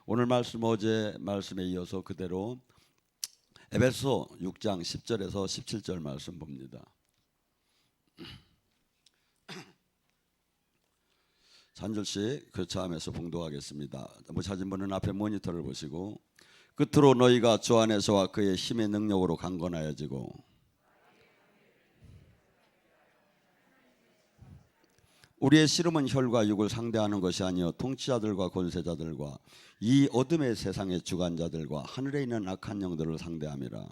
오늘 말씀 어제 말씀에 이어서 그대로 에베소 6장 10절에서 17절 말씀 봅니다. 한 절씩 교차하면서 봉독하겠습니다. 못 찾은 분은 앞에 모니터를 보시고, 끝으로 너희가 주 안에서와 그의 힘의 능력으로 강건하여지고 우리의 씨름은 혈과 육을 상대하는 것이 아니요 통치자들과 권세자들과 이 어둠의 세상의 주관자들과 하늘에 있는 악한 영들을 상대함이라.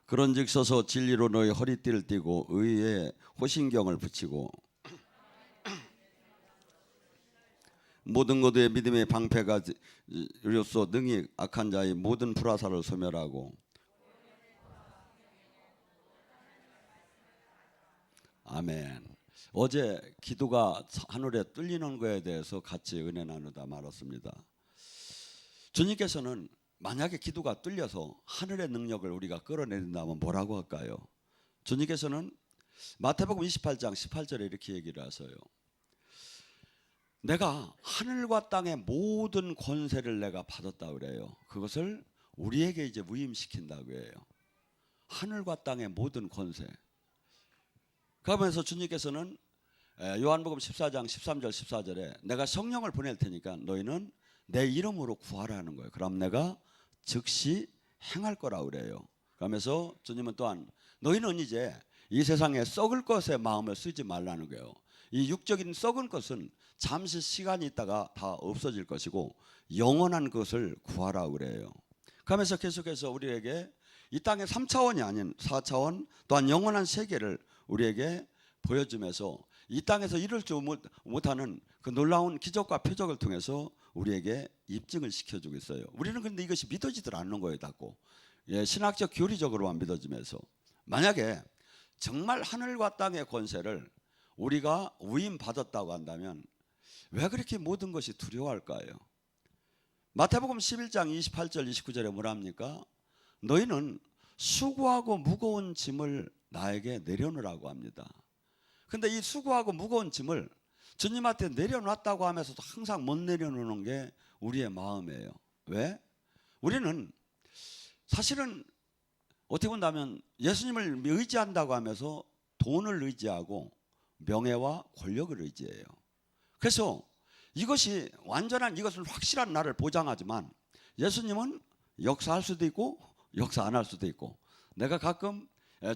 그런즉 서서 진리로 너희 허리띠를 띠고 의의 호신경을 붙이고 모든 것의 믿음의 방패가 이로써 능히 악한 자의 모든 불화살을 소멸하고. 아멘. 어제 기도가 하늘에 뚫리는 것에 대해서 같이 은혜 나누다 말았습니다. 주님께서는 만약에 기도가 뚫려서 하늘의 능력을 우리가 끌어내린다면 뭐라고 할까요? 주님께서는 마태복음 28장 18절에 이렇게 얘기를 하세요. 내가 하늘과 땅의 모든 권세를 내가 받았다 그래요. 그것을 우리에게 이제 위임시킨다고 해요. 하늘과 땅의 모든 권세. 그러면서 주님께서는 요한복음 14장 13절 14절에 내가 성령을 보낼 테니까 너희는 내 이름으로 구하라는 거예요. 그럼 내가 즉시 행할 거라 그래요. 그러면서 주님은 또한 너희는 이제 이 세상에 썩을 것에 마음을 쓰지 말라는 거예요. 이 육적인 썩은 것은 잠시 시간이 있다가 다 없어질 것이고 영원한 것을 구하라 그래요. 그러면서 계속해서 우리에게 이 땅의 3차원이 아닌 4차원 또한 영원한 세계를 우리에게 보여주면서 이 땅에서 이룰 줄 못하는 그 놀라운 기적과 표적을 통해서 우리에게 입증을 시켜주고 있어요. 우리는 그런데 이것이 믿어지들 않는 거예요. 닫고 신학적 교리적으로만 믿어지면서, 만약에 정말 하늘과 땅의 권세를 우리가 위임받았다고 한다면 왜 그렇게 모든 것이 두려워할까요? 마태복음 11장 28절 29절에 뭐라 합니까? 너희는 수고하고 무거운 짐을 나에게 내려놓으라고 합니다. 근데 이 수고하고 무거운 짐을 주님한테 내려놨다고 하면서도 항상 못 내려놓는 게 우리의 마음이에요. 왜? 우리는 사실은 어떻게 본다면 예수님을 의지한다고 하면서 돈을 의지하고 명예와 권력을 의지해요. 그래서 이것이 완전한, 이것은 확실한 나를 보장하지만 예수님은 역사할 수도 있고 역사 안 할 수도 있고, 내가 가끔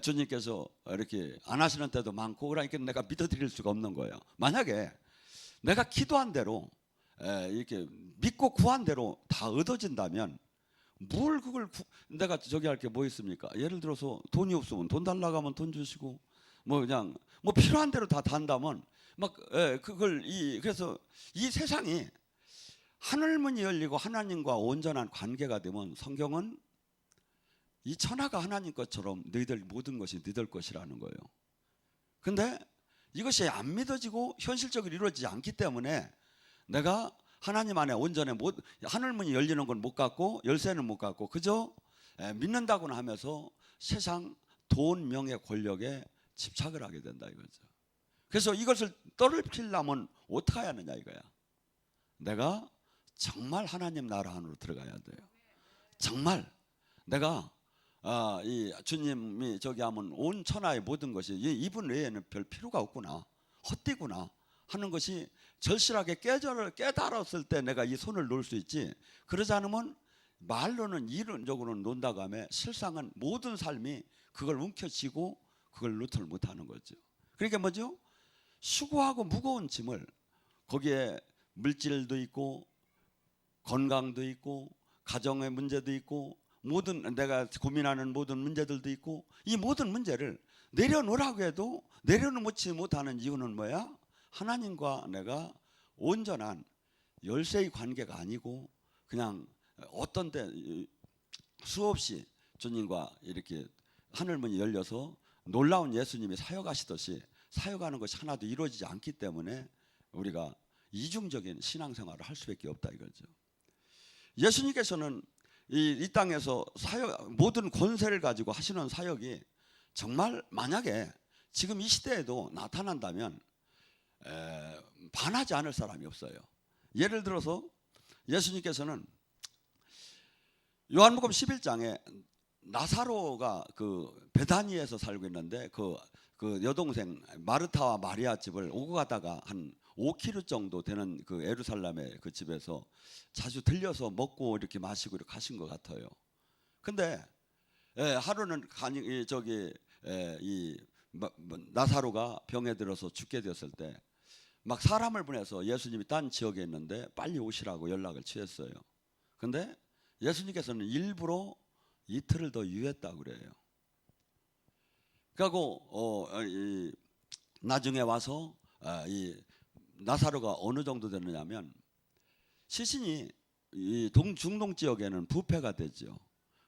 주님께서 이렇게 안 하시는 때도 많고, 그러니까 내가 믿어드릴 수가 없는 거예요. 만약에 내가 기도한 대로 이렇게 믿고 구한 대로 다 얻어진다면 뭘 그걸 내가 저기 할 게 뭐 있습니까? 예를 들어서 돈이 없으면 돈 달라고 하면 돈 주시고, 뭐 그냥 뭐 필요한 대로 다 단다면 막 그걸 그래서 이 세상이 하늘문이 열리고 하나님과 온전한 관계가 되면 성경은 이 천하가 하나님 것처럼 너희들 모든 것이 너희들 것이라는 거예요. 근데 이것이 안 믿어지고 현실적으로 이루어지지 않기 때문에 내가 하나님 안에 온전해 하늘문이 열리는 건 못 갖고 열쇠는 못 갖고 그저 믿는다고는 하면서 세상 돈, 명예, 권력에 집착을 하게 된다 이거죠. 그래서 이것을 떨어뜨리려면 어떻게 해야 하느냐 이거야. 내가 정말 하나님 나라 안으로 들어가야 돼요. 정말 내가 이 주님이 저기 하면 온 천하의 모든 것이 이분 외에는 별 필요가 없구나, 헛되구나 하는 것이 절실하게 깨달았을 때 내가 이 손을 놓을 수 있지, 그러지 않으면 말로는 이론적으로는 논다고 하며 실상은 모든 삶이 그걸 움켜쥐고 그걸 루트를 못하는 거죠. 그러니까 뭐죠? 수고하고 무거운 짐을, 거기에 물질도 있고 건강도 있고 가정의 문제도 있고 모든 내가 고민하는 모든 문제들도 있고, 이 모든 문제를 내려놓으라고 해도 내려놓지 못하는 이유는 뭐야? 하나님과 내가 온전한 열쇠의 관계가 아니고 그냥 어떤 때 수없이 주님과 이렇게 하늘문이 열려서 놀라운 예수님이 사역하시듯이 사역하는 것이 하나도 이루어지지 않기 때문에 우리가 이중적인 신앙생활을 할 수밖에 없다 이거죠. 예수님께서는 이 땅에서 사역, 모든 권세를 가지고 하시는 사역이 정말 만약에 지금 이 시대에도 나타난다면 반하지 않을 사람이 없어요. 예를 들어서 예수님께서는 요한복음 11장에 나사로가 그 베다니에서 살고 있는데 그 여동생 마르타와 마리아 집을 오고 가다가 한 5km 정도 되는 그 예루살렘의 그 집에서 자주 들려서 먹고 이렇게 마시고 이렇게 하신 것 같아요. 근데 하루는 이 나사로가 병에 들어서 죽게 되었을 때 막 사람을 보내서 예수님이 딴 지역에 있는데 빨리 오시라고 연락을 취했어요. 근데 예수님께서는 일부러 이틀을 더 유했다고 그래요. 그리고 나중에 와서 이 나사로가 어느 정도 되느냐면 시신이 이 중동 지역에는 부패가 되죠.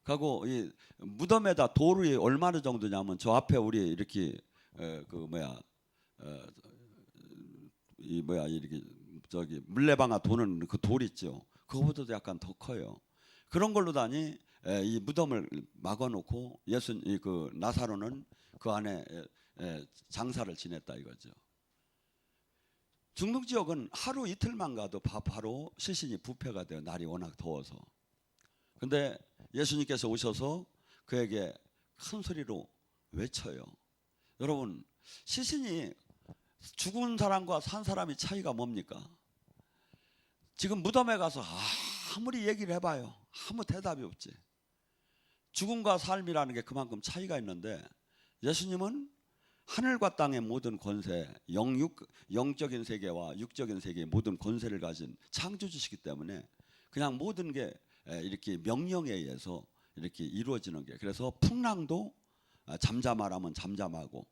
그리고 이 무덤에다 돌이 얼마나 정도냐면 저 앞에 우리 이렇게 이렇게 저기 물레방아 도는 그 돌 있죠. 그거보다도 약간 더 커요. 그런 걸로 다니 이 무덤을 막아놓고 그 나사로는 그 안에 장사를 지냈다 이거죠. 중동 지역은 하루 이틀만 가도 바로 시신이 부패가 돼요. 날이 워낙 더워서. 근데 예수님께서 오셔서 그에게 큰 소리로 외쳐요. 여러분, 시신이 죽은 사람과 산 사람이 차이가 뭡니까? 지금 무덤에 가서 아무리 얘기를 해봐요. 아무 대답이 없지. 죽음과 삶이라는 게 그만큼 차이가 있는데 예수님은 하늘과 땅의 모든 권세, 영적인 세계와 육적인 세계의 모든 권세를 가진 창조주시기 때문에 그냥 모든 게 이렇게 명령에 의해서 이렇게 이루어지는 게, 그래서 풍랑도 잠잠하라면 잠잠하고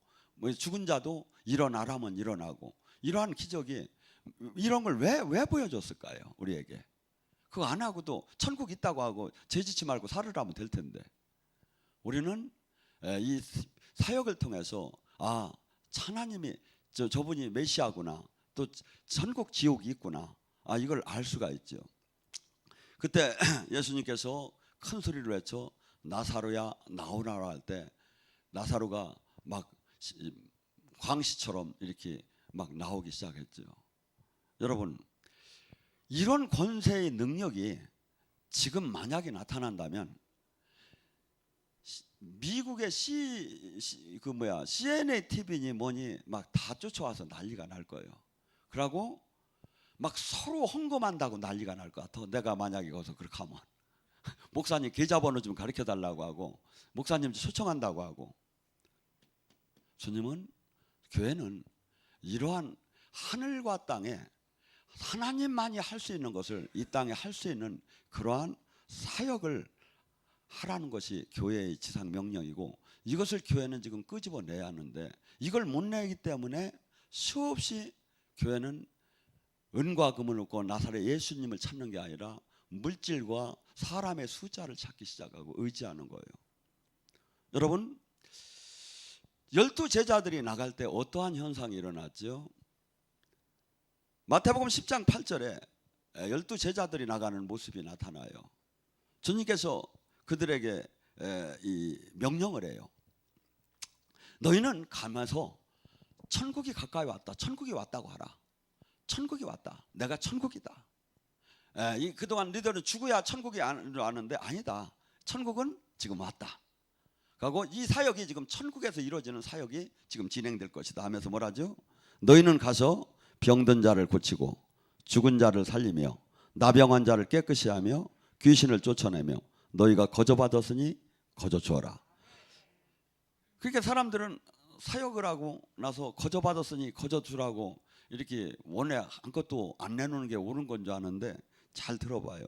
죽은 자도 일어나라면 일어나고, 이러한 기적이 이런 걸 왜 보여줬을까요? 우리에게. 그거 안 하고도 천국 있다고 하고 죄짓지 말고 살으라면 될 텐데, 우리는 이 사역을 통해서 하나님이 저분이 메시아구나, 또 천국 지옥이 있구나, 이걸 알 수가 있죠. 그때 예수님께서 큰 소리로 외쳐 나사로야 나오라고 할 때 나사로가 막 광시처럼 이렇게 막 나오기 시작했죠. 여러분, 이런 권세의 능력이 지금 만약에 나타난다면 미국의 CNA TV니 뭐니 막 다 쫓아와서 난리가 날 거예요. 그러고 막 서로 헌금한다고 난리가 날 것 같아. 내가 만약에 거기서 그렇게 하면 목사님 계좌번호 좀 가르쳐 달라고 하고, 목사님 초청한다고 하고. 주님은, 교회는 이러한 하늘과 땅에 하나님만이 할 수 있는 것을 이 땅에 할 수 있는 그러한 사역을 하라는 것이 교회의 지상 명령이고, 이것을 교회는 지금 끄집어내야 하는데 이걸 못 내기 때문에 수없이 교회는 은과 금을 얻고 나사렛 예수님을 찾는 게 아니라 물질과 사람의 숫자를 찾기 시작하고 의지하는 거예요. 여러분, 12제자들이 나갈 때 어떠한 현상이 일어났죠? 마태복음 10장 8절에 12제자들이 나가는 모습이 나타나요. 주님께서 그들에게 이 명령을 해요. 너희는 가면서 천국이 가까이 왔다, 천국이 왔다고 하라. 천국이 왔다, 내가 천국이다. 그동안 너희들은 죽어야 천국이 아는데 아니다, 천국은 지금 왔다. 그리고 이 사역이 지금 천국에서 이루어지는 사역이 지금 진행될 것이다 하면서 뭐라죠? 너희는 가서 병든 자를 고치고 죽은 자를 살리며 나병한 자를 깨끗이 하며 귀신을 쫓아내며 너희가 거저받았으니 거저 주어라. 그러니까 사람들은 사역을 하고 나서 거저받았으니 거저 주라고 이렇게 원래 아무것도 안 내놓는 게 옳은 건 줄 아는데, 잘 들어봐요.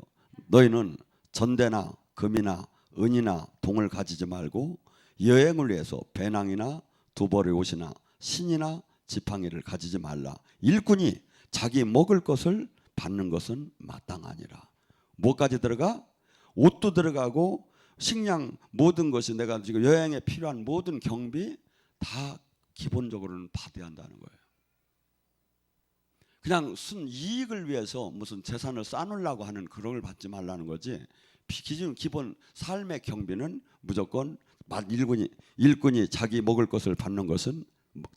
너희는 전대나 금이나 은이나 동을 가지지 말고 여행을 위해서 배낭이나 두벌의 옷이나 신이나 지팡이를 가지지 말라. 일꾼이 자기 먹을 것을 받는 것은 마땅하니라. 뭐까지 들어가? 옷도 들어가고 식량, 모든 것이, 내가 지금 여행에 필요한 모든 경비 다 기본적으로는 받아야 한다는 거예요. 그냥 순 이익을 위해서 무슨 재산을 쌓으려고 하는 그런 걸 받지 말라는 거지. 기본 삶의 경비는 무조건 일꾼이 자기 먹을 것을 받는 것은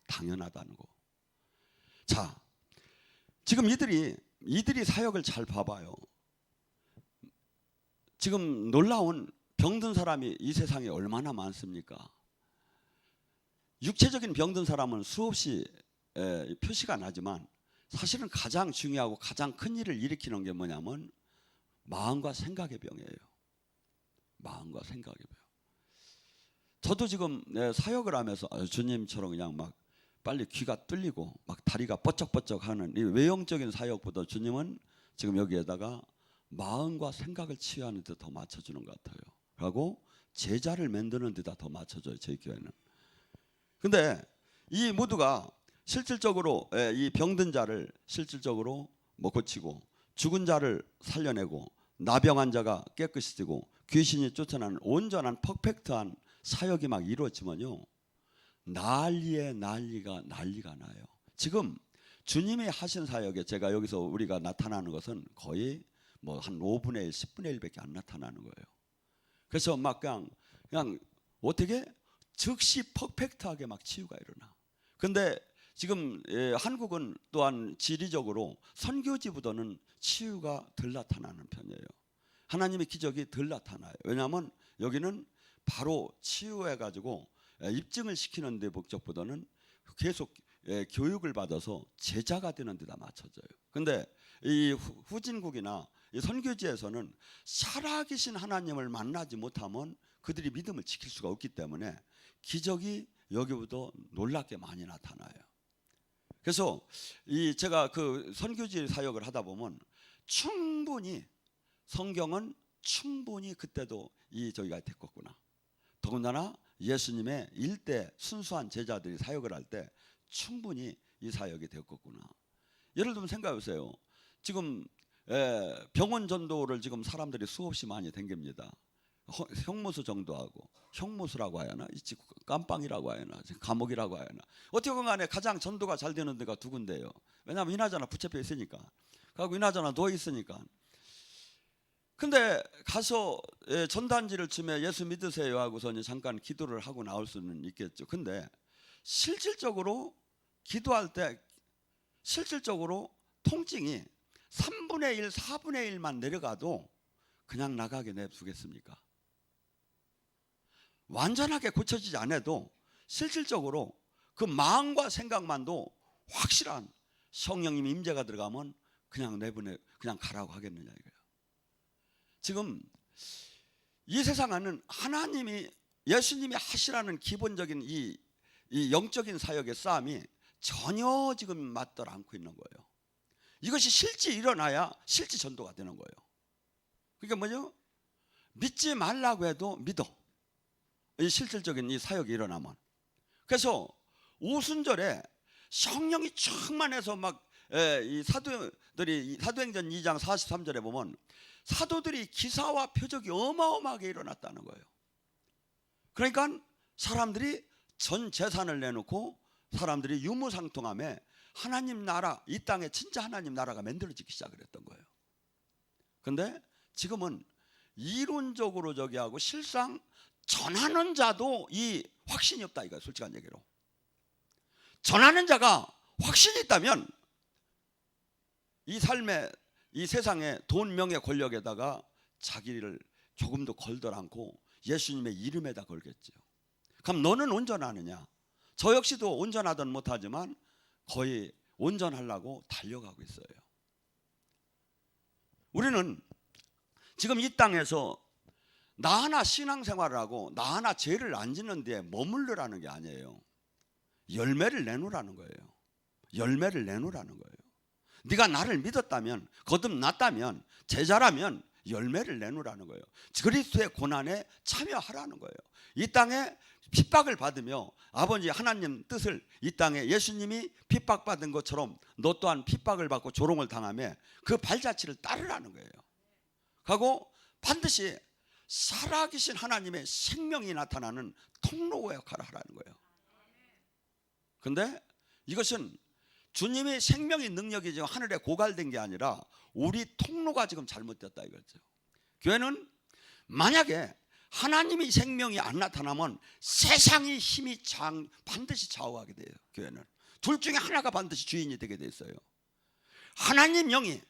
당연하다는 거. 자, 지금 이들이 사역을 잘 봐봐요. 지금 놀라운 병든 사람이 이 세상에 얼마나 많습니까? 육체적인 병든 사람은 수없이 표시가 나지만 사실은 가장 중요하고 가장 큰 일을 일으키는 게 뭐냐면 마음과 생각의 병이에요. 마음과 생각의 병. 저도 지금 사역을 하면서 주님처럼 그냥 막 빨리 귀가 뚫리고 막 다리가 뻗쩍뻗쩍하는 이 외형적인 사역보다 주님은 지금 여기에다가 마음과 생각을 치유하는 데 더 맞춰주는 것 같아요. 그리고 제자를 만드는 데다 더 맞춰줘요, 저희 교회는. 근데 이 모두가 실질적으로 이 병든 자를 실질적으로 고치고 죽은 자를 살려내고 나병한 자가 깨끗해지고 귀신이 쫓아나는 온전한 퍼펙트한 사역이 막 이루어지면요, 난리가 나요. 지금 주님이 하신 사역에 제가 여기서 우리가 나타나는 것은 거의 뭐 한 5분의 1, 10분의 1밖에 안 나타나는 거예요. 그래서 막 그냥 어떻게 즉시 퍼펙트하게 막 치유가 일어나. 근데 지금 한국은 또한 지리적으로 선교지보다는 치유가 덜 나타나는 편이에요. 하나님의 기적이 덜 나타나요. 왜냐하면 여기는 바로 치유해가지고 입증을 시키는 데 목적보다는 계속 교육을 받아서 제자가 되는 데다 맞춰져요. 근데 이 후진국이나 이 선교지에서는 살아계신 하나님을 만나지 못하면 그들이 믿음을 지킬 수가 없기 때문에 기적이 여기보다 놀랍게 많이 나타나요. 그래서 제가 그 선교지 사역을 하다 보면 충분히 성경은 충분히 그때도 저희가 됐겠구나. 더군다나 예수님의 일대 순수한 제자들이 사역을 할 때 충분히 이 사역이 되었겠구나. 예를 들면 생각해 보세요. 지금 병원 전도를 지금 사람들이 수없이 많이 댕깁니다. 형무소 정도하고, 형무소라고 해야 하나, 깜빵이라고 해야 하나, 감옥이라고 해야 하나. 어떻게 보면 간에 가장 전도가 잘 되는 데가 두 군데예요. 왜냐하면 이나저나 붙잡혀 있으니까, 그리고 이나저나 누워 있으니까. 근데 가서 전단지를 주면 예수 믿으세요 하고서 잠깐 기도를 하고 나올 수는 있겠죠. 근데 실질적으로 기도할 때 실질적으로 통증이 3분의 1, 4분의 1만 내려가도 그냥 나가게 내두겠습니까? 완전하게 고쳐지지 않아도 실질적으로 그 마음과 생각만도 확실한 성령님 임재가 들어가면 그냥 그냥 가라고 하겠느냐 이거예요. 지금 이 세상에는 하나님이 예수님이 하시라는 기본적인 이 영적인 사역의 싸움이 전혀 지금 맞들 않고 있는 거예요. 이것이 실제 일어나야 실제 전도가 되는 거예요. 그러니까 뭐죠? 믿지 말라고 해도 믿어. 이 실질적인 이 사역이 일어나면. 그래서 오순절에 성령이 충만해서 막 이 사도들이 사도행전 2장 43절에 보면 사도들이 기사와 표적이 어마어마하게 일어났다는 거예요. 그러니까 사람들이 전 재산을 내놓고 사람들이 유무상통함에 하나님 나라, 이 땅에 진짜 하나님 나라가 만들어지기 시작을 했던 거예요. 근데 지금은 이론적으로 저기 하고 실상 전하는 자도 이 확신이 없다 이거예요. 솔직한 얘기로. 전하는 자가 확신이 있다면 이 삶에 이 세상의 돈, 명예, 권력에다가 자기를 조금도 걸들 않고 예수님의 이름에다 걸겠죠. 그럼 너는 온전하느냐? 저 역시도 온전하든 못하지만 거의 온전하려고 달려가고 있어요. 우리는 지금 이 땅에서 나 하나 신앙생활을 하고 나 하나 죄를 안 짓는 데에 머물러라는 게 아니에요. 열매를 내놓으라는 거예요. 열매를 내놓으라는 거예요. 네가 나를 믿었다면, 거듭났다면, 제자라면 열매를 내놓으라는 거예요. 그리스도의 고난에 참여하라는 거예요. 이 땅에 핍박을 받으며 아버지 하나님 뜻을 이 땅에 예수님이 핍박받은 것처럼 너 또한 핍박을 받고 조롱을 당하며 그 발자취를 따르라는 거예요. 하고 반드시 살아계신 하나님의 생명이 나타나는 통로 역할을 하라는 거예요. 근데 이것은 주님의 생명의 능력이 지금 하늘에 고갈된 게 아니라 우리 통로가 지금 잘못됐다 이거죠. 교회는 만약에 하나님의 생명이 안 나타나면 세상의 힘이 반드시 좌우하게 돼요. 교회는 둘 중에 하나가 반드시 주인이 되게 돼 있어요. 하나님 영이,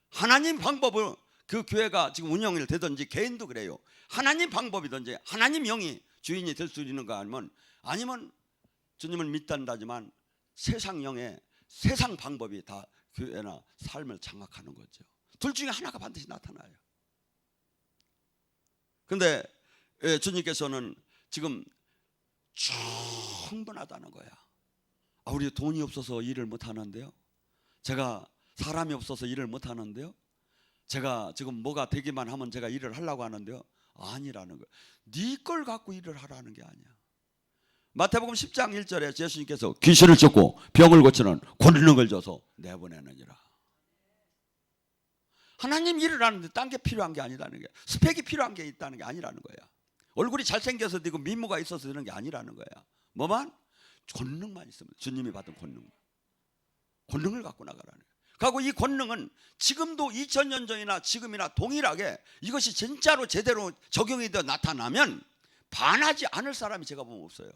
하나님 방법으로 그 교회가 지금 운영이 되든지 개인도 그래요. 하나님 방법이든지 하나님 영이 주인이 될 수 있는 거 아니면 주님을 믿단다지만 세상 영의 세상 방법이 다 교회나 삶을 장악하는 거죠. 둘 중에 하나가 반드시 나타나요. 근데 주님께서는 지금 충분하다는 거야. 우리 돈이 없어서 일을 못 하는데요. 제가 사람이 없어서 일을 못 하는데요. 제가 지금 뭐가 되기만 하면 제가 일을 하려고 하는데요. 아니라는 거예요. 네 걸 갖고 일을 하라는 게 아니야. 마태복음 10장 1절에 예수님께서 귀신을 쫓고 병을 고치는 권능을 줘서 내보내느니라. 하나님 일을 하는데 딴 게 필요한 게 아니라는 거야. 스펙이 필요한 게 있다는 게 아니라는 거야. 얼굴이 잘생겨서 되고 미모가 있어서 되는 게 아니라는 거야. 뭐만? 권능만 있으면, 주님이 받은 권능을 갖고 나가라는 거야. 그리고 이 권능은 지금도 2000년 전이나 지금이나 동일하게 이것이 진짜로 제대로 적용이 되어 나타나면 반하지 않을 사람이 제가 보면 없어요.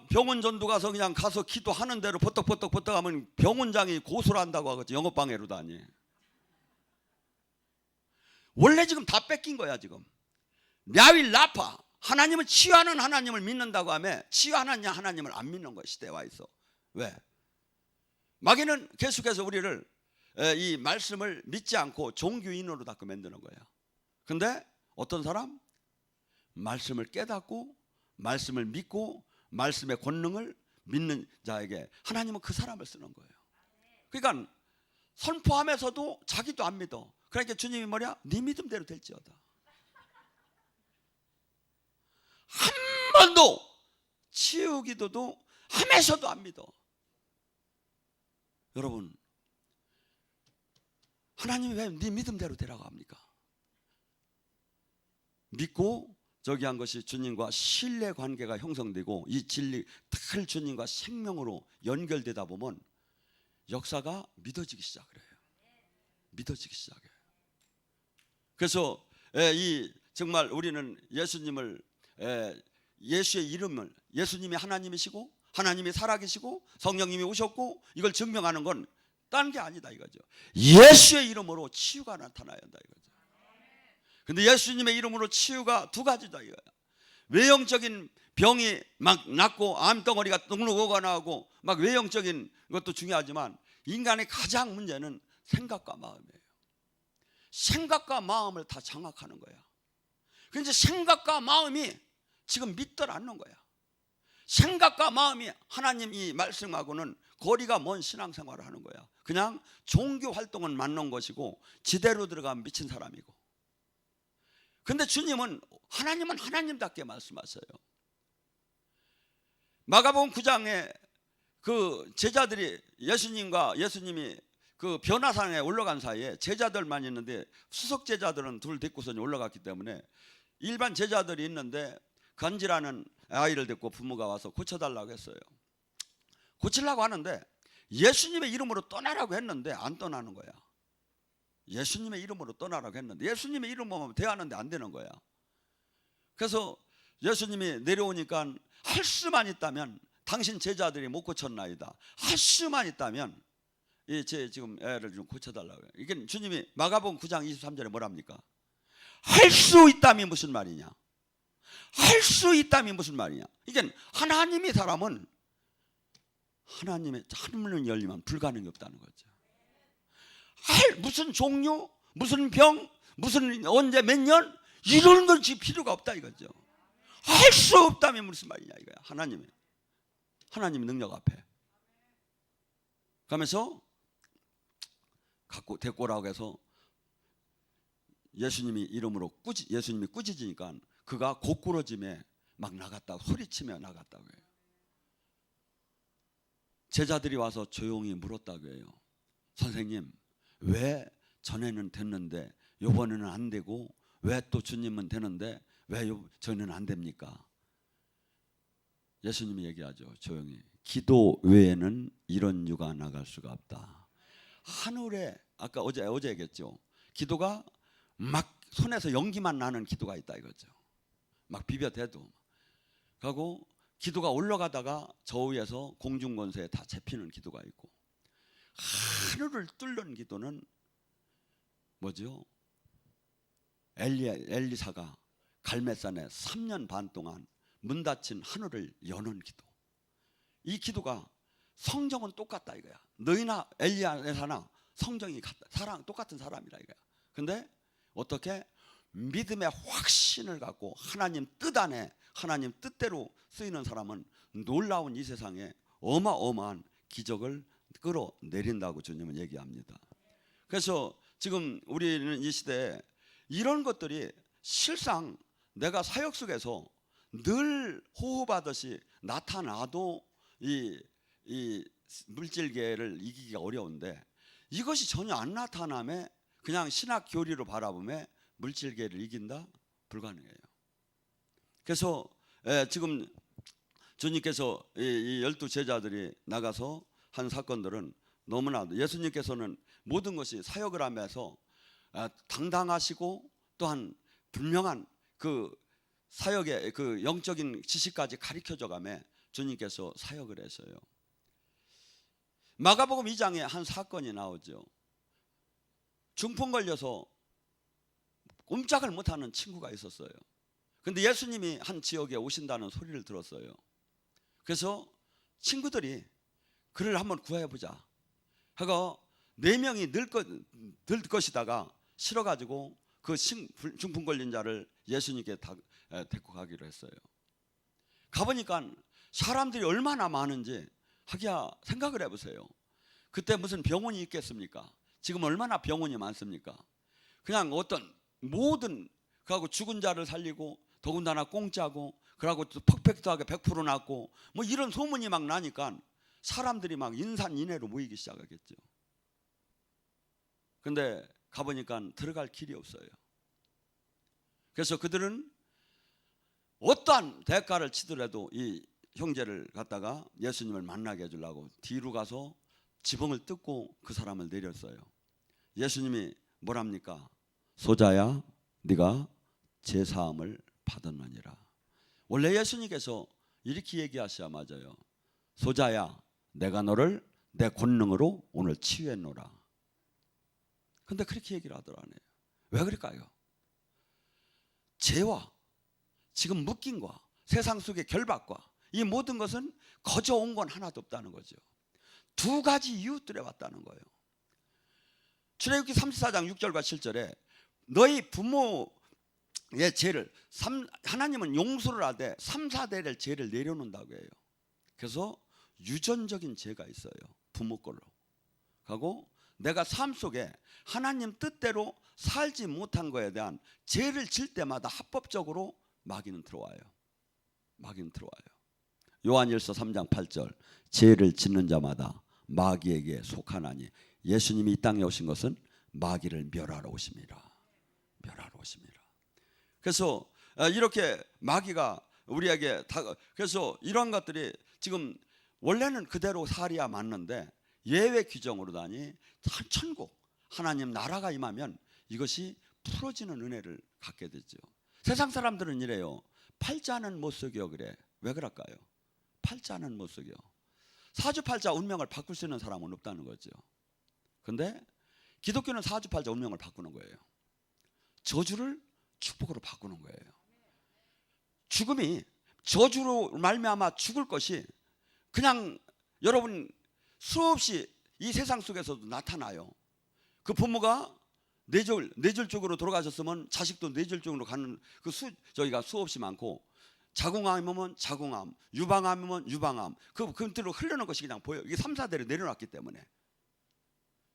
병원 전도 가서 그냥 가서 기도하는 대로 버떡버떡 하면 병원장이 고소를 한다고 하거든요. 영업방해로다니. 원래 지금 다 뺏긴 거야 지금. 야윌 라파, 하나님을 치유하는 하나님을 믿는다고 하면 치유하는 하나님을 안 믿는 거야. 시대에 와 있어. 왜? 마귀는 계속해서 우리를 이 말씀을 믿지 않고 종교인으로 자꾸 만드는 거야. 근데 어떤 사람? 말씀을 깨닫고 말씀을 믿고 말씀의 권능을 믿는 자에게 하나님은 그 사람을 쓰는 거예요. 그러니까 선포하면서도 자기도 안 믿어. 그러니까 주님이 뭐냐? 네 믿음대로 될지어다. 한 번도 치유 기도도 하면서도 안 믿어. 여러분, 하나님이 왜 네 믿음대로 되라고 합니까? 믿고 저기 한 것이 주님과 신뢰 관계가 형성되고 이 진리 탁 주님과 생명으로 연결되다 보면 역사가 믿어지기 시작을 해요. 믿어지기 시작해요. 그래서 이 정말 우리는 예수님을 예수의 이름을, 예수님이 하나님이시고 하나님이 살아계시고 성령님이 오셨고 이걸 증명하는 건 딴 게 아니다 이거죠. 예수의 이름으로 치유가 나타나야 한다 이거죠. 근데 예수님의 이름으로 치유가 두 가지다 이거야. 외형적인 병이 막 낫고 암덩어리가 눅눅하고 나오고 막 외형적인 것도 중요하지만 인간의 가장 문제는 생각과 마음이에요. 생각과 마음을 다 장악하는 거야. 그런데 생각과 마음이 지금 믿들 않는 거야. 생각과 마음이 하나님 이 말씀하고는 거리가 먼 신앙생활을 하는 거야. 그냥 종교 활동은 맞는 것이고 지대로 들어가면 미친 사람이고. 근데 주님은 하나님은 하나님답게 말씀하세요. 마가복음 9장에 그 제자들이 예수님이 그 변화산에 올라간 사이에 제자들만 있는데 수석 제자들은 둘 데리고서 올라갔기 때문에 일반 제자들이 있는데 간질하는 아이를 데리고 부모가 와서 고쳐달라고 했어요. 고치려고 하는데 예수님의 이름으로 떠나라고 했는데 안 떠나는 거야. 예수님의 이름으로 떠나라고 했는데 예수님의 이름으로 대하는데 안 되는 거야. 그래서 예수님이 내려오니까 할 수만 있다면 당신 제자들이 못 고쳤나이다. 할 수만 있다면 제 지금 애를 좀 고쳐달라고 해요. 이게 주님이 마가복음 9장 23절에 뭐랍니까? 할 수 있다면 무슨 말이냐? 할 수 있다면 무슨 말이냐? 이게 하나님이 사람은 하나님의 하늘문 열리면 불가능이 없다는 거죠. 무슨 종류, 무슨 병, 무슨 언제 몇 년 이런 것이 필요가 없다 이거죠. 할 수 없다면 무슨 말이냐 이거야. 하나님의 능력 앞에 가면서 갖고 데리고 오라고 해서 예수님이 이름으로 예수님이 꾸짖으니까 그가 고꾸러짐에 막 나갔다고 소리치며 나갔다고 해요. 제자들이 와서 조용히 물었다고 해요. 선생님, 왜 전에는 됐는데 이번에는 안 되고 왜 또 주님은 되는데 왜 저희는 안 됩니까? 예수님이 얘기하죠. 조용히. 기도 외에는 이런 유가 나갈 수가 없다. 하늘에 아까 어제 얘기했죠. 기도가 막 손에서 연기만 나는 기도가 있다 이거죠. 막 비벼대도. 그리고 기도가 올라가다가 저 위에서 공중권세에 다 잡히는 기도가 있고, 하늘을 뚫는 기도는 뭐죠? 엘리사가 갈멜산에 3년 반 동안 문 닫힌 하늘을 여는 기도. 이 기도가 성정은 똑같다 이거야. 너희나 엘리야나 성정이 같다. 사랑 똑같은 사람이라 이거야. 근데 어떻게 믿음의 확신을 갖고 하나님 뜻 안에 하나님 뜻대로 쓰이는 사람은 놀라운 이 세상에 어마어마한 기적을 끌어내린다고 주님은 얘기합니다. 그래서 지금 우리는 이 시대에 이런 것들이 실상 내가 사역 속에서 늘 호흡하듯이 나타나도 이 물질계를 이기기가 어려운데, 이것이 전혀 안 나타남에 그냥 신학 교리로 바라보면 물질계를 이긴다? 불가능해요. 그래서 지금 주님께서 이 12 제자들이 나가서 한 사건들은 너무나도 예수님께서는 모든 것이 사역을 하면서 당당하시고 또한 분명한 그 사역의 그 영적인 지식까지 가르쳐줘 가며 주님께서 사역을 했어요. 마가복음 2장에 한 사건이 나오죠. 중풍 걸려서 꼼짝을 못하는 친구가 있었어요. 근데 예수님이 한 지역에 오신다는 소리를 들었어요. 그래서 친구들이 그를 한번 구해보자 하고 4명이 늘 것이다가 싫어가지고 그 중풍 걸린 자를 예수님께 데리고 가기로 했어요. 가보니까 사람들이 얼마나 많은지 하기야 생각을 해보세요. 그때 무슨 병원이 있겠습니까? 지금 얼마나 병원이 많습니까? 그냥 어떤 모든 그하고 죽은 자를 살리고 더군다나 공짜고 그러고 또 퍼펙트하게 100% 낫고 뭐 이런 소문이 막 나니까 사람들이 막 인산인해로 모이기 시작하겠죠. 근데 가보니까 들어갈 길이 없어요. 그래서 그들은 어떠한 대가를 치더라도 이 형제를 갖다가 예수님을 만나게 해주려고 뒤로 가서 지붕을 뜯고 그 사람을 내렸어요. 예수님이 뭐랍니까? 소자야, 네가 제사함을 받았느니라. 원래 예수님께서 이렇게 얘기하셔야 맞아요. 소자야, 내가 너를 내 권능으로 오늘 치유했노라. 근데 그렇게 얘기를 하더라네요. 왜 그럴까요? 죄와 지금 묶임과 세상 속의 결박과 이 모든 것은 거저 온 건 하나도 없다는 거죠. 2가지 이유 때문에 왔다는 거예요. 출애굽기 34장 6절과 7절에 너희 부모의 죄를 하나님은 용서를 하되 3, 4대를 죄를 내려놓는다고 해요. 그래서 유전적인 죄가 있어요. 부모 걸로 하고 내가 삶 속에 하나님 뜻대로 살지 못한 거에 대한 죄를 질 때마다 합법적으로 마귀는 들어와요. 마귀는 들어와요. 요한일서 3장 8절 죄를 짓는 자마다 마귀에게 속하나니 예수님이 이 땅에 오신 것은 마귀를 멸하러 오십니다. 멸하러 오십니다. 그래서 이렇게 마귀가 우리에게 그래서 이런 것들이 지금 원래는 그대로 살이야 맞는데 예외 규정으로다니 천국 하나님 나라가 임하면 이것이 풀어지는 은혜를 갖게 되죠. 세상 사람들은 이래요. 팔자는 못 속여 그래. 왜 그럴까요? 팔자는 못 속여. 사주팔자 운명을 바꿀 수 있는 사람은 없다는 거죠. 근데 기독교는 사주팔자 운명을 바꾸는 거예요. 저주를 축복으로 바꾸는 거예요. 죽음이 저주로 말미암아 죽을 것이 그냥 여러분 수없이 이 세상 속에서도 나타나요. 그 부모가 뇌졸중으로 돌아가셨으면 자식도 뇌졸중으로 가는 그 저희가 수없이 많고, 자궁암이면 자궁암, 유방암이면 유방암, 그 밑으로 흐르는 것이 그냥 보여요. 이게 3, 4대를 내려놨기 때문에.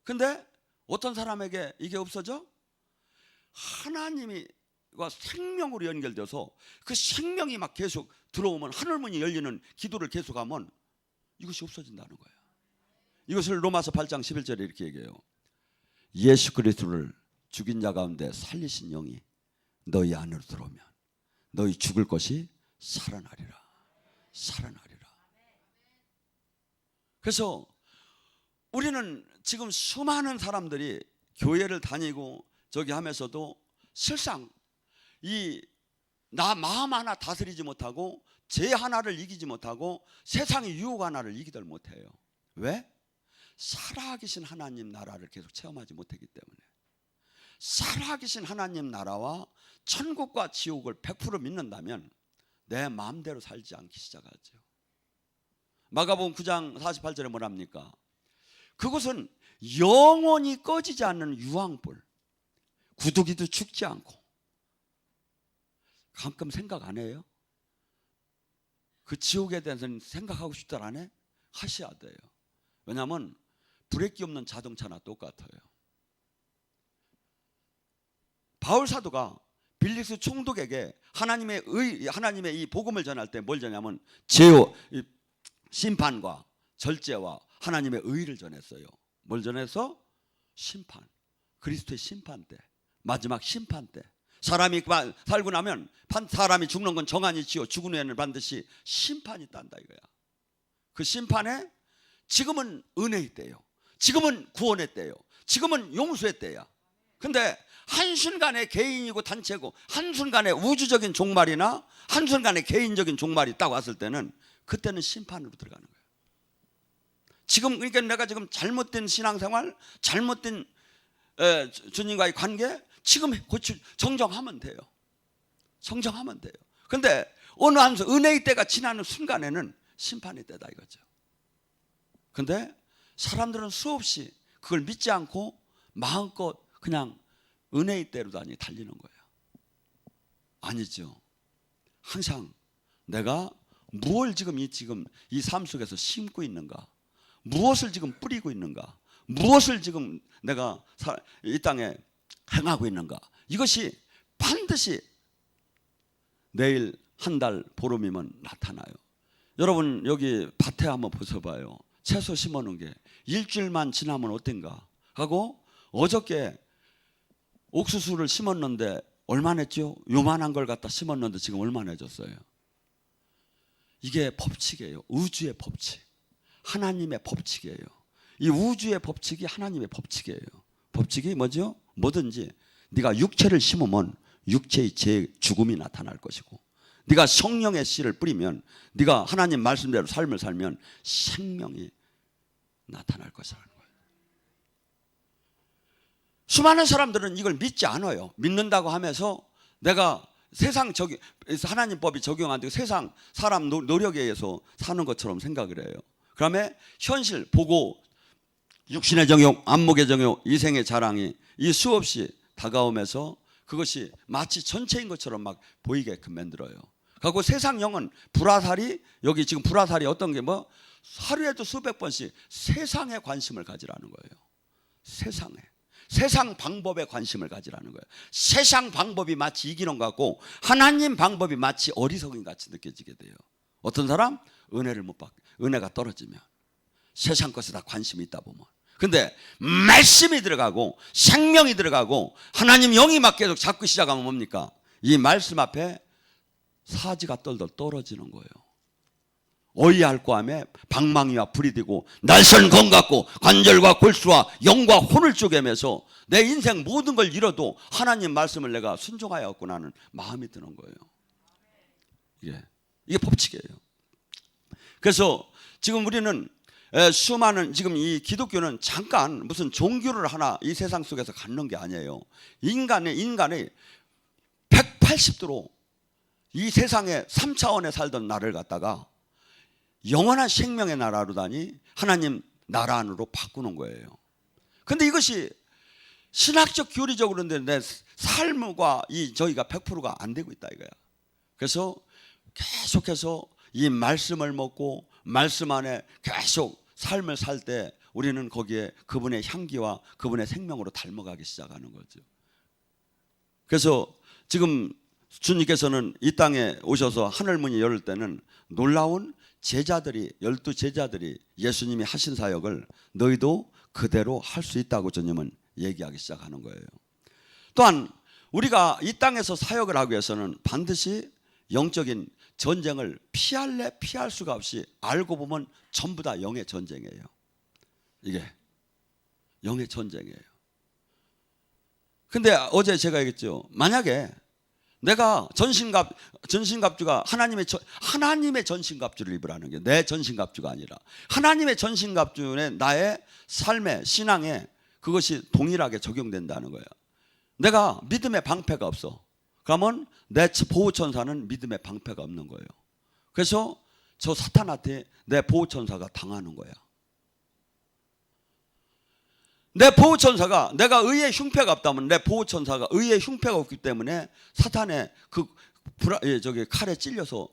근데 어떤 사람에게 이게 없어져? 하나님과 생명으로 연결돼서 그 생명이 막 계속 들어오면 하늘문이 열리는 기도를 계속하면 이것이 없어진다는 거예요. 이것을 로마서 8장 11절에 이렇게 얘기해요. 예수 그리스도를 죽인 자 가운데 살리신 영이 너희 안으로 들어오면 너희 죽을 것이 살아나리라. 살아나리라. 그래서 우리는 지금 수많은 사람들이 교회를 다니고 저기 하면서도 실상 이 나 마음 하나 다스리지 못하고 죄 하나를 이기지 못하고 세상의 유혹 하나를 이기들 못해요. 왜? 살아계신 하나님 나라를 계속 체험하지 못했기 때문에. 살아계신 하나님 나라와 천국과 지옥을 100% 믿는다면 내 마음대로 살지 않기 시작하죠. 마가복음 9장 48절에 뭐랍니까? 그것은 영원히 꺼지지 않는 유황불, 구두기도 죽지 않고. 가끔 생각 안 해요? 그 지옥에 대해서는 생각하고 싶다 안 해? 하셔야 돼요. 왜냐하면 브레이크 없는 자동차나 똑같아요. 바울 사도가 빌립스 총독에게 하나님의 이 복음을 전할 때 뭘 전하냐면 제어, 심판과 절제와 하나님의 의를 전했어요. 뭘 전해서? 심판, 그리스도의 심판 때, 마지막 심판 때. 사람이 살고 나면 사람이 죽는 건 정한이지요. 죽은 후에는 반드시 심판이 있단다 이거야. 그 심판에 지금은 은혜의 때요, 지금은 구원의 때요, 지금은 용서의 때야. 근데 한순간에 개인이고 단체고 한순간에 우주적인 종말이나 한순간에 개인적인 종말이 있다고 왔을 때는 그때는 심판으로 들어가는 거예요. 지금 그러니까 내가 지금 잘못된 신앙생활, 잘못된 주님과의 관계 지금 정정하면 돼요. 정정하면 돼요. 근데 어느 한순 은혜의 때가 지나는 순간에는 심판의 때다 이거죠. 근데 사람들은 수없이 그걸 믿지 않고 마음껏 그냥 은혜의 때로 달리는 거예요. 아니죠. 항상 내가 무엇을 지금 이 삶 속에서 심고 있는가, 무엇을 지금 뿌리고 있는가, 무엇을 지금 내가 이 땅에 행하고 있는가, 이것이 반드시 내일 한 달 보름이면 나타나요. 여러분 여기 밭에 한번 보셔봐요. 채소 심어놓은 게 일주일만 지나면 어떤가 하고, 어저께 옥수수를 심었는데 얼마나 했죠? 요만한 걸 갖다 심었는데 지금 얼마나 해졌어요? 이게 법칙이에요. 우주의 법칙, 하나님의 법칙이에요. 이 우주의 법칙이 하나님의 법칙이에요. 법칙이 뭐죠? 뭐든지 네가 육체를 심으면 육체의 죽음이 나타날 것이고, 네가 성령의 씨를 뿌리면, 네가 하나님 말씀대로 삶을 살면 생명이 나타날 것이라는 거예요. 수많은 사람들은 이걸 믿지 않아요. 믿는다고 하면서 내가 세상 하나님 법이 적용 안 되고 세상 사람 노력에 의해서 사는 것처럼 생각을 해요. 그다음에 현실 보고 육신의 정욕, 안목의 정욕, 이생의 자랑이 이 수없이 다가오면서 그것이 마치 전체인 것처럼 막 보이게끔 만들어요. 그리고 세상 영은 불화살이, 여기 지금 불화살이 어떤 게 뭐 하루에도 수백 번씩 세상에 관심을 가지라는 거예요. 세상 방법에 관심을 가지라는 거예요. 세상 방법이 마치 이기는 것 같고 하나님 방법이 마치 어리석은 같이 느껴지게 돼요. 어떤 사람 은혜를 못 받게, 은혜가 떨어지면 세상 것에 다 관심이 있다 보면. 근데 말씀이 들어가고 생명이 들어가고 하나님 영이 막 계속 잡고 시작하면 뭡니까? 이 말씀 앞에 사지가 떨떨 떨어지는 거예요. 어이할고 하며 방망이와 불이 되고 날선 검 같고 관절과 골수와 영과 혼을 쪼개면서 내 인생 모든 걸 잃어도 하나님 말씀을 내가 순종하였구나는 마음이 드는 거예요. 이게 법칙이에요. 그래서 지금 우리는 수많은, 지금 이 기독교는 잠깐 무슨 종교를 하나 이 세상 속에서 갖는 게 아니에요. 인간의 180도로 이 세상에 3차원에 살던 나를 갖다가 영원한 생명의 나라로 하나님 나라 안으로 바꾸는 거예요. 근데 이것이 신학적 교리적으로는 내 삶과 저희가 100%가 안 되고 있다 이거야. 그래서 계속해서 이 말씀을 먹고 말씀 안에 계속 삶을 살 때 우리는 거기에 그분의 향기와 그분의 생명으로 닮아가기 시작하는 거죠. 그래서 지금 주님께서는 이 땅에 오셔서 하늘문이 열릴 때는 놀라운 제자들이, 12제자들이 예수님이 하신 사역을 너희도 그대로 할 수 있다고 주님은 얘기하기 시작하는 거예요. 또한 우리가 이 땅에서 사역을 하기 위해서는 반드시 영적인 전쟁을 피할 수가 없이, 알고 보면 전부 다 영의 전쟁이에요. 이게 영의 전쟁이에요. 근데 어제 제가 얘기했죠. 만약에 내가 전신갑주가 하나님의 전신갑주를 입으라는 게 내 전신갑주가 아니라 하나님의 전신갑주에 나의 삶의 신앙에 그것이 동일하게 적용된다는 거예요. 내가 믿음의 방패가 없어. 그러면 내 보호천사는 믿음의 방패가 없는 거예요. 그래서 저 사탄한테 내 보호천사가 당하는 거야. 내 보호천사가, 내가 의의 흉패가 없다면 내 보호천사가 의의 흉패가 없기 때문에 사탄의 그 칼에 찔려서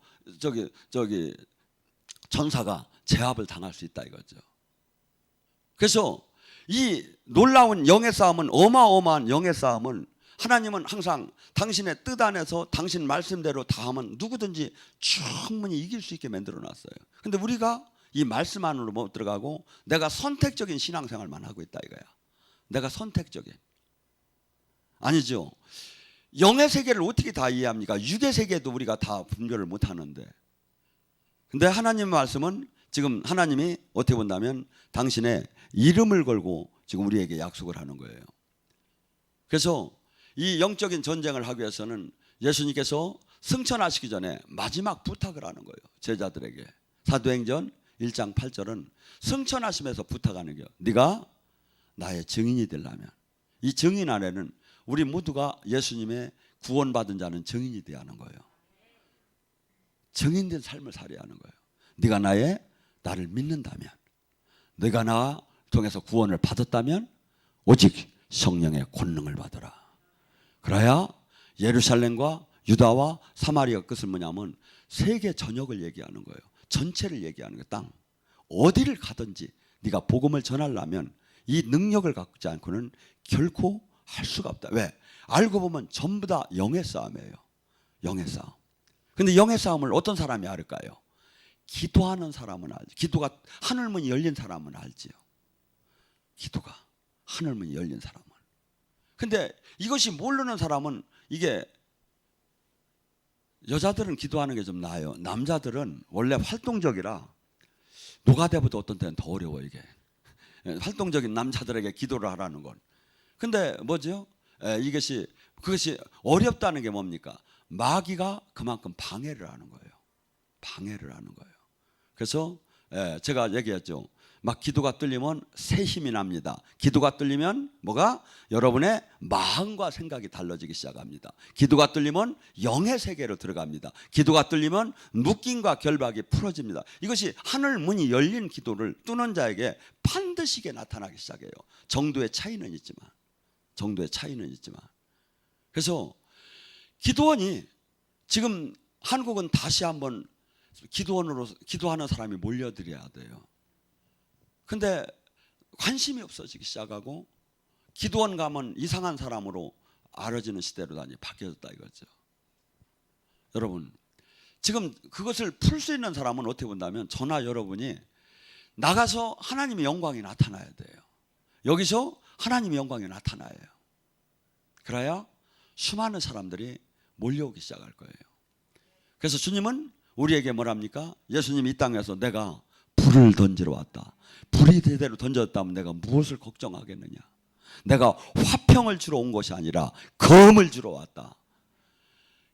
전사가 제압을 당할 수 있다 이거죠. 그래서 이 놀라운 영의 싸움은, 어마어마한 영의 싸움은, 하나님은 항상 당신의 뜻 안에서 당신 말씀대로 다 하면 누구든지 충분히 이길 수 있게 만들어 놨어요. 근데 우리가 이 말씀 안으로 못 들어가고 내가 선택적인 신앙생활만 하고 있다 이거야. 내가 선택적인. 아니죠. 영의 세계를 어떻게 다 이해합니까? 육의 세계도 우리가 다 분별을 못 하는데. 근데 하나님의 말씀은 지금 하나님이 어떻게 본다면 당신의 이름을 걸고 지금 우리에게 약속을 하는 거예요. 그래서 이 영적인 전쟁을 하기 위해서는 예수님께서 승천하시기 전에 마지막 부탁을 하는 거예요. 제자들에게. 사도행전 1장 8절은 승천하시면서 부탁하는 거예요. 네가 나의 증인이 되려면, 이 증인 안에는 우리 모두가 예수님의 구원받은 자는 증인이 되어야 하는 거예요. 증인된 삶을 살아야 하는 거예요. 네가 나를 믿는다면, 네가 나 통해서 구원을 받았다면 오직 성령의 권능을 받으라. 그래야 예루살렘과 유다와 사마리아 끝은 뭐냐면 세계 전역을 얘기하는 거예요. 전체를 얘기하는 거예요. 땅 어디를 가든지 네가 복음을 전하려면 이 능력을 갖지 않고는 결코 할 수가 없다. 왜? 알고 보면 전부 다 영의 싸움이에요. 영의 싸움. 근데 영의 싸움을 어떤 사람이 알까요? 기도하는 사람은 알지. 기도가 하늘문이 열린 사람은 알지요. 기도가 하늘문이 열린 사람은. 근데 이것이 모르는 사람은, 이게 여자들은 기도하는 게 좀 나아요. 남자들은 원래 활동적이라 노가다보다 어떤 때는 더 어려워. 이게 활동적인 남자들에게 기도를 하라는 건. 근데 뭐죠? 그것이 어렵다는 게 뭡니까? 마귀가 그만큼 방해를 하는 거예요. 방해를 하는 거예요. 그래서 제가 얘기했죠. 막 기도가 뚫리면 새 힘이 납니다. 기도가 뚫리면 뭐가? 여러분의 마음과 생각이 달라지기 시작합니다. 기도가 뚫리면 영의 세계로 들어갑니다. 기도가 뚫리면 묶임과 결박이 풀어집니다. 이것이 하늘 문이 열린 기도를 뚫는 자에게 반드시 나타나기 시작해요. 정도의 차이는 있지만. 그래서 기도원이, 지금 한국은 다시 한번 기도원으로 기도하는 사람이 몰려들어야 돼요. 근데 관심이 없어지기 시작하고 기도원 가면 이상한 사람으로 알아지는 시대로 바뀌어졌다 이거죠. 여러분, 지금 그것을 풀 수 있는 사람은 어떻게 본다면 저나 여러분이 나가서 하나님의 영광이 나타나야 돼요. 여기서 하나님의 영광이 나타나요. 그래야 수많은 사람들이 몰려오기 시작할 거예요. 그래서 주님은 우리에게 뭐랍니까? 예수님이 이 땅에서 내가 불을 던지러 왔다. 불이 제대로 던졌다면 내가 무엇을 걱정하겠느냐? 내가 화평을 주러 온 것이 아니라 검을 주러 왔다.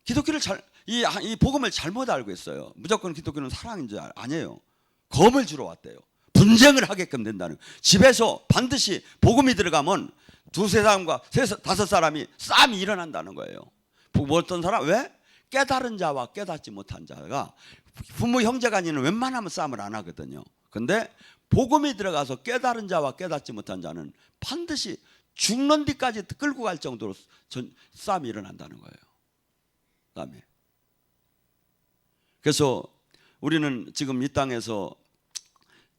기독교를 이 복음을 잘못 알고 있어요. 무조건 기독교는 사랑인 줄 아니에요. 검을 주러 왔대요. 분쟁을 하게끔 된다는. 집에서 반드시 복음이 들어가면 두세 사람과 다섯 사람이 싸움이 일어난다는 거예요. 어떤 사람? 왜? 깨달은 자와 깨닫지 못한 자가, 부모 형제간에는 웬만하면 싸움을 안 하거든요. 근데 복음이 들어가서 깨달은 자와 깨닫지 못한 자는 반드시 죽는 데까지 끌고 갈 정도로 싸움이 일어난다는 거예요. 싸움이. 그래서 우리는 지금 이 땅에서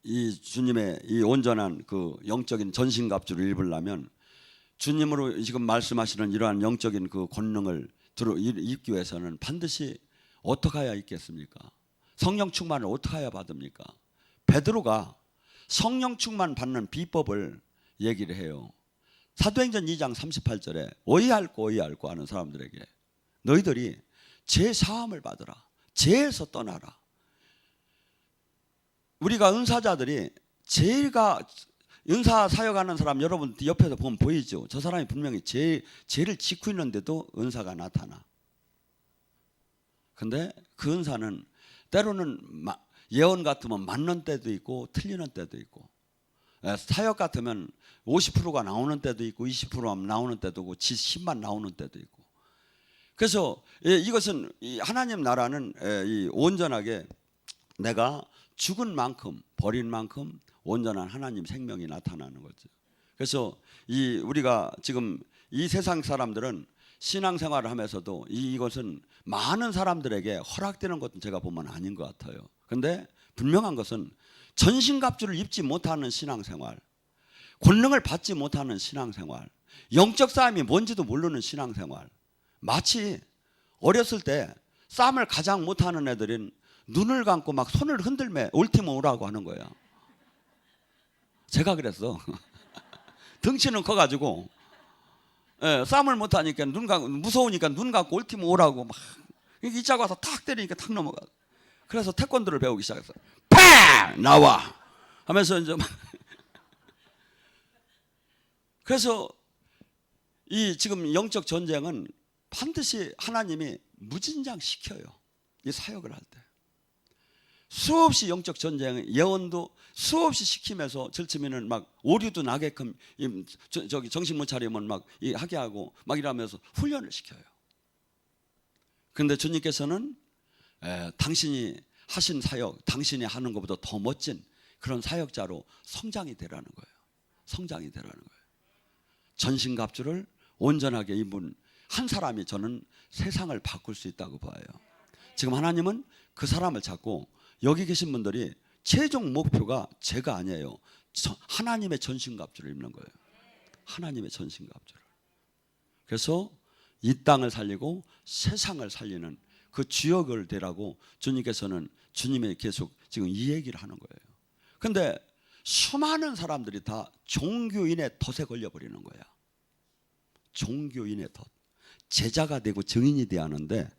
이 주님의 이 온전한 그 영적인 전신갑주를 입으려면, 주님으로 지금 말씀하시는 이러한 영적인 그 권능을 입기 위해서는 반드시 어떻게 해야 있겠습니까? 성령 충만을 어떻게 해야 받습니까? 베드로가 성령 충만 받는 비법을 얘기를 해요. 사도행전 2장 38절에 어이할꼬 하는 사람들에게 너희들이 죄 사함을 받으라. 죄에서 떠나라. 우리가 은사자들이 죄가 은사 사역하는 사람 여러분 옆에서 보면 보이죠. 저 사람이 분명히 죄를 짓고 있는데도 은사가 나타나. 근데 그 은사는 때로는 예언 같으면 맞는 때도 있고 틀리는 때도 있고, 사역 같으면 50%가 나오는 때도 있고 20%가 나오는 때도 있고 10만 나오는 때도 있고. 그래서 이것은 하나님 나라는 온전하게 내가 죽은 만큼 버린 만큼 온전한 하나님 생명이 나타나는 거죠. 그래서 우리가 지금 이 세상 사람들은 신앙생활을 하면서도 이것은 많은 사람들에게 허락되는 것은 제가 보면 아닌 것 같아요. 그런데 분명한 것은 전신갑주를 입지 못하는 신앙생활, 권능을 받지 못하는 신앙생활, 영적 싸움이 뭔지도 모르는 신앙생활, 마치 어렸을 때 싸움을 가장 못하는 애들은 눈을 감고 막 손을 흔들며 올팀 오라고 하는 거야. 제가 그랬어. 덩치는 커가지고 싸움을 못하니까 무서우니까 눈 감고 올팀 오라고 막 이자고 와서 탁 때리니까 탁 넘어가. 그래서 태권도를 배우기 시작했어. 팍 나와 하면서 이제 그래서 지금 영적 전쟁은 반드시 하나님이 무진장 시켜요. 이 사역을 할 때 수없이 영적 전쟁, 예언도 수없이 시키면서 절치면은 막 오류도 나게끔 저기 정신 못 차리면 막 하게 하고 막 이러면서 훈련을 시켜요. 그런데 주님께서는 당신이 하신 사역, 당신이 하는 것보다 더 멋진 그런 사역자로 성장이 되라는 거예요. 성장이 되라는 거예요. 전신갑주를 온전하게 입은 한 사람이 저는 세상을 바꿀 수 있다고 봐요. 지금 하나님은 그 사람을 찾고 여기 계신 분들이 최종 목표가 제가 아니에요. 하나님의 전신갑주를 입는 거예요. 하나님의 전신갑주를. 그래서 이 땅을 살리고 세상을 살리는 그 주역을 되라고 주님께서는 주님의 계속 지금 이 얘기를 하는 거예요. 그런데 수많은 사람들이 다 종교인의 덫에 걸려버리는 거야. 종교인의 덫. 제자가 되고 증인이 돼야 하는데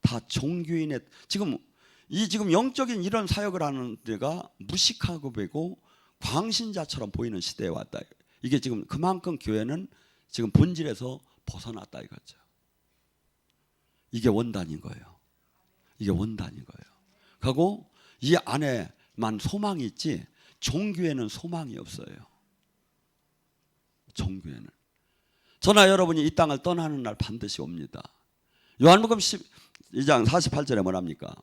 다 종교인의 지금 영적인 이런 사역을 하는 데가 무식하고 배고 광신자처럼 보이는 시대에 왔다. 이게 지금 그만큼 교회는 지금 본질에서 벗어났다 이거죠. 이게 원단인 거예요. 이게 원단인 거예요. 그리고 이 안에만 소망이 있지 종교에는 소망이 없어요. 종교에는. 저나 여러분이 이 땅을 떠나는 날 반드시 옵니다. 요한복음 12장 48절에 뭐랍니까?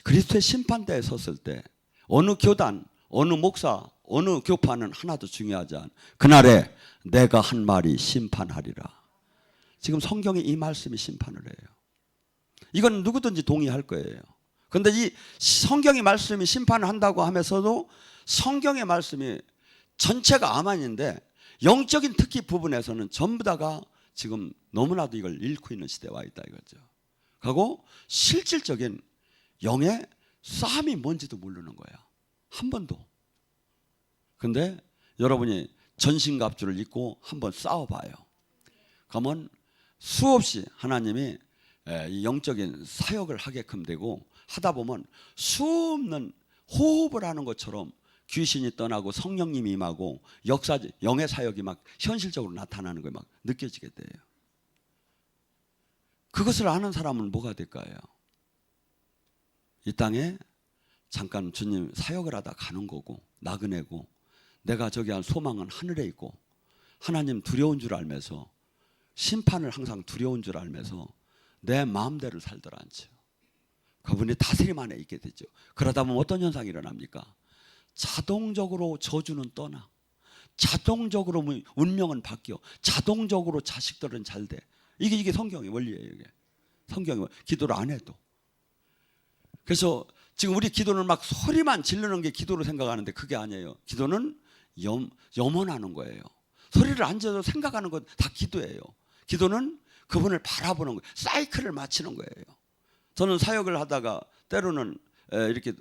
그리스도의 심판대에 섰을 때 어느 교단, 어느 목사, 어느 교파는 하나도 중요하지 않아. 그날에 내가 한 말이 심판하리라. 지금 성경에 이 말씀이 심판을 해요. 이건 누구든지 동의할 거예요. 그런데 이 성경의 말씀이 심판을 한다고 하면서도 성경의 말씀이 전체가 암만인데 영적인 특기 부분에서는 전부 다가 지금 너무나도 이걸 잃고 있는 시대에 와 있다 이거죠. 그리고 실질적인 영의 싸움이 뭔지도 모르는 거야. 한 번도. 근데 여러분이 전신갑주를 입고 한번 싸워봐요. 그러면 수없이 하나님이 이 영적인 사역을 하게끔 되고 하다 보면 수없는 호흡을 하는 것처럼 귀신이 떠나고 성령님이 임하고 영의 사역이 막 현실적으로 나타나는 걸 막 느껴지게 돼요. 그것을 아는 사람은 뭐가 될까요? 이 땅에 잠깐 주님 사역을 하다 가는 거고 나그네고 내가 저기 한 소망은 하늘에 있고 하나님 두려운 줄 알면서 심판을 항상 두려운 줄 알면서 내 마음대로 살더라 않죠. 그분이 다스림 안에 있게 되죠. 그러다 보면 어떤 현상이 일어납니까? 자동적으로 저주는 떠나. 자동적으로 운명은 바뀌어. 자동적으로 자식들은 잘 돼. 이게 성경의 원리예요. 이게 성경의 기도를 안 해도. 그래서 지금 우리 기도는 막 소리만 지르는 게 기도로 생각하는데 그게 아니에요. 기도는 염원하는 거예요. 소리를 안 지르도 생각하는 건 다 기도예요. 기도는 그분을 바라보는 거예요. 사이클을 맞추는 거예요. 저는 사역을 하다가 때로는 이렇게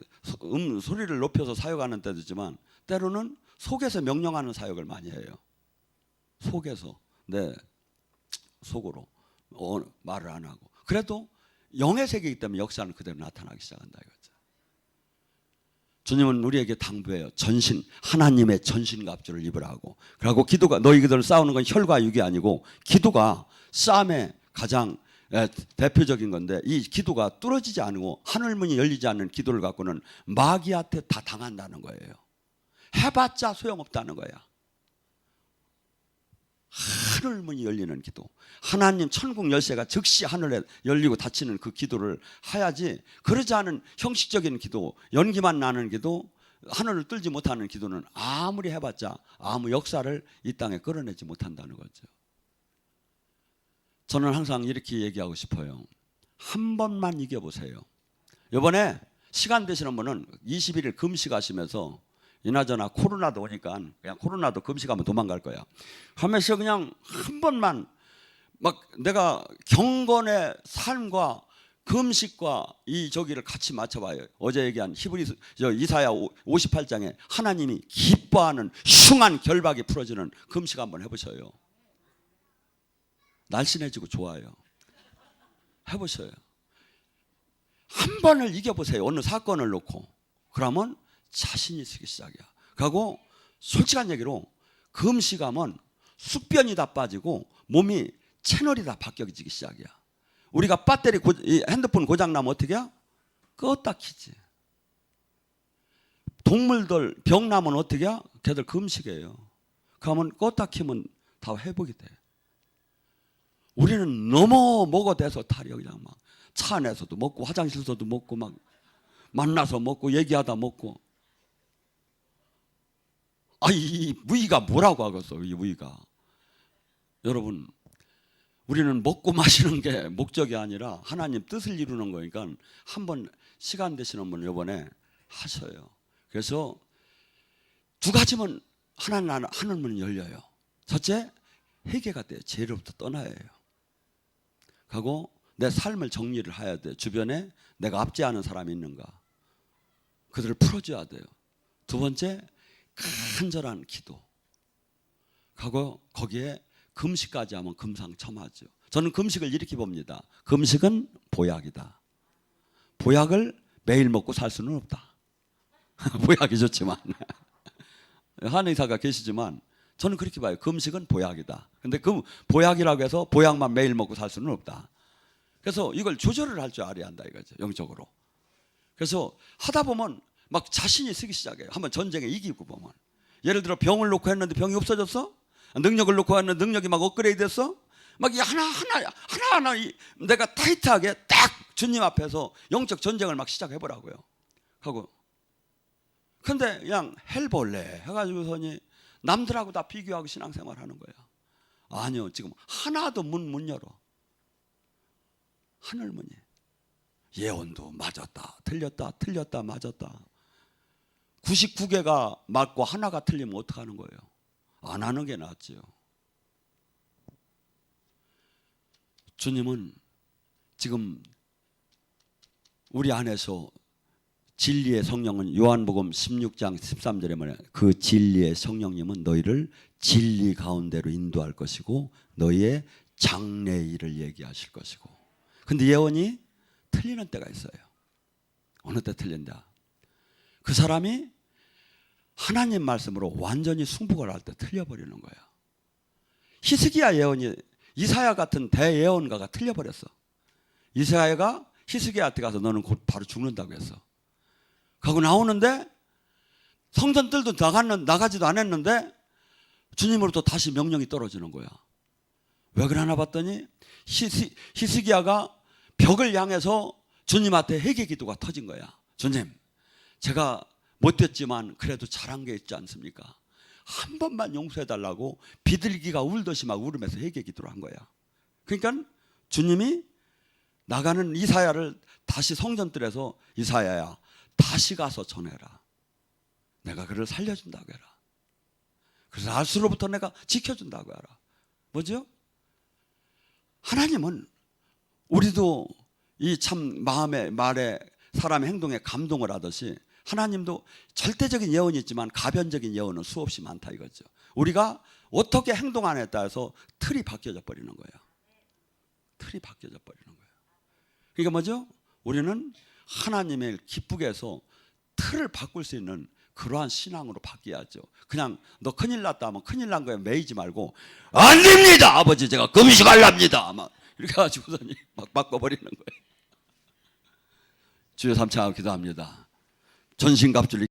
소리를 높여서 사역하는 때도 있지만 때로는 속에서 명령하는 사역을 많이 해요. 속에서 내 속으로 말을 안 하고 그래도 영의 세계이기 때문에 역사는 그대로 나타나기 시작한다 이거죠. 주님은 우리에게 당부해요. 전신, 하나님의 전신갑주를 입으라고. 그리고 기도가, 너희 기도를 싸우는 건 혈과 육이 아니고 기도가 싸움의 가장 대표적인 건데, 이 기도가 뚫어지지 않고 하늘문이 열리지 않는 기도를 갖고는 마귀한테 다 당한다는 거예요. 해봤자 소용없다는 거야. 하늘문이 열리는 기도, 하나님 천국 열쇠가 즉시 하늘에 열리고 닫히는 그 기도를 해야지, 그러지 않은 형식적인 기도, 연기만 나는 기도, 하늘을 뚫지 못하는 기도는 아무리 해봤자 아무 역사를 이 땅에 끌어내지 못한다는 거죠. 저는 항상 이렇게 얘기하고 싶어요. 한 번만 이겨보세요. 이번에 시간 되시는 분은 21일 금식하시면서, 이나저나 코로나도 오니까 그냥 코로나도 금식하면 도망갈 거야 하면서 그냥 한 번만 막 내가 경건의 삶과 금식과 이 저기를 같이 맞춰봐요. 어제 얘기한 이사야 58장에 하나님이 기뻐하는 흉한 결박이 풀어지는 금식 한번 해보셔요. 날씬해지고 좋아요. 해보셔요. 한 번을 이겨보세요. 어느 사건을 놓고. 그러면 자신이 쓰기 시작이야. 그리고 솔직한 얘기로 금식하면 숙변이 다 빠지고 몸이 채널이 다 바뀌어지기 시작이야. 우리가 배터리 핸드폰 고장 나면 어떻게 해? 껐다 키지. 동물들 병 나면 어떻게 해? 걔들 금식해요. 그러면 껐다 키면 다 회복이 돼. 우리는 너무 먹어대서 탈이 그냥 막 차 안에서도 먹고 화장실에서도 먹고 막 만나서 먹고 얘기하다 먹고. 이 무의가 뭐라고 하겠어, 이 무의가. 여러분, 우리는 먹고 마시는 게 목적이 아니라 하나님 뜻을 이루는 거니까 한번 시간 되시는 분 이번에 하셔요. 그래서 두 가지면 하늘문이 열려요. 첫째, 회개가 돼요. 죄로부터 떠나야 해요. 하고 내 삶을 정리를 해야 돼요. 주변에 내가 압제하는 사람이 있는가, 그들을 풀어줘야 돼요. 두 번째, 간절한 기도. 하고 거기에 금식까지 하면 금상첨화죠. 저는 금식을 이렇게 봅니다. 금식은 보약이다. 보약을 매일 먹고 살 수는 없다. 보약이 좋지만 한 의사가 계시지만 저는 그렇게 봐요. 금식은 보약이다. 근데 그 보약이라고 해서 보약만 매일 먹고 살 수는 없다. 그래서 이걸 조절을 할 줄 알아야 한다 이거죠, 영적으로. 그래서 하다 보면 막 자신이 쓰기 시작해요. 한번 전쟁에 이기고 보면, 예를 들어 병을 놓고 했는데 병이 없어졌어? 능력을 놓고 했는데 능력이 막 업그레이드 됐어? 막 하나하나 내가 타이트하게 딱 주님 앞에서 영적 전쟁을 막 시작해보라고요. 하고 근데 그냥 헬볼래 해가지고서니 남들하고 다 비교하고 신앙생활 하는 거야. 아니요, 지금 하나도 문 못 열어. 하늘문이. 예언도 맞았다 틀렸다 틀렸다 맞았다. 99개가 맞고 하나가 틀리면 어떡하는 거예요? 안 하는 게 낫지요. 주님은 지금 우리 안에서 진리의 성령은, 요한복음 16장 13절에 말해, 그 진리의 성령님은 너희를 진리 가운데로 인도할 것이고 너희의 장래의 일을 얘기하실 것이고. 근데 예언이 틀리는 때가 있어요. 어느 때 틀린다? 그 사람이 하나님 말씀으로 완전히 승복을 할 때 틀려버리는 거야. 히스기야 예언이, 이사야 같은 대예언가가 틀려버렸어. 이사야가 히스기야한테 가서 너는 곧 바로 죽는다고 했어. 가고 나오는데 성전들도 나가지도 않았는데 주님으로부터 다시 명령이 떨어지는 거야. 왜 그러나 봤더니 히스기야가 벽을 향해서 주님한테 회개 기도가 터진 거야. 주님, 제가 못됐지만 그래도 잘한 게 있지 않습니까? 한 번만 용서해달라고 비둘기가 울듯이 막 울으면서 회개 기도를 한 거야. 그러니까 주님이 나가는 이사야를 다시 성전들에서, 이사야야 다시 가서 전해라. 내가 그를 살려준다고 해라. 그래서 알수로부터 내가 지켜준다고 해라. 뭐죠? 하나님은 우리도 이 참 마음에 말에 사람의 행동에 감동을 하듯이 하나님도 절대적인 예언이 있지만 가변적인 예언은 수없이 많다 이거죠. 우리가 어떻게 행동하느냐에 따라서 틀이 바뀌어져 버리는 거예요. 틀이 바뀌어져 버리는 거예요. 그러니까 뭐죠? 우리는 하나님을 기쁘게 해서 틀을 바꿀 수 있는 그러한 신앙으로 바뀌어야죠. 그냥 너 큰일 났다 하면 큰일 난 거에 매이지 말고 안 됩니다 아버지 제가 금식하랍니다 막 이렇게 해가지고서는 막 바꿔버리는 거예요. 주여 삼창하고 기도합니다. 전신갑주를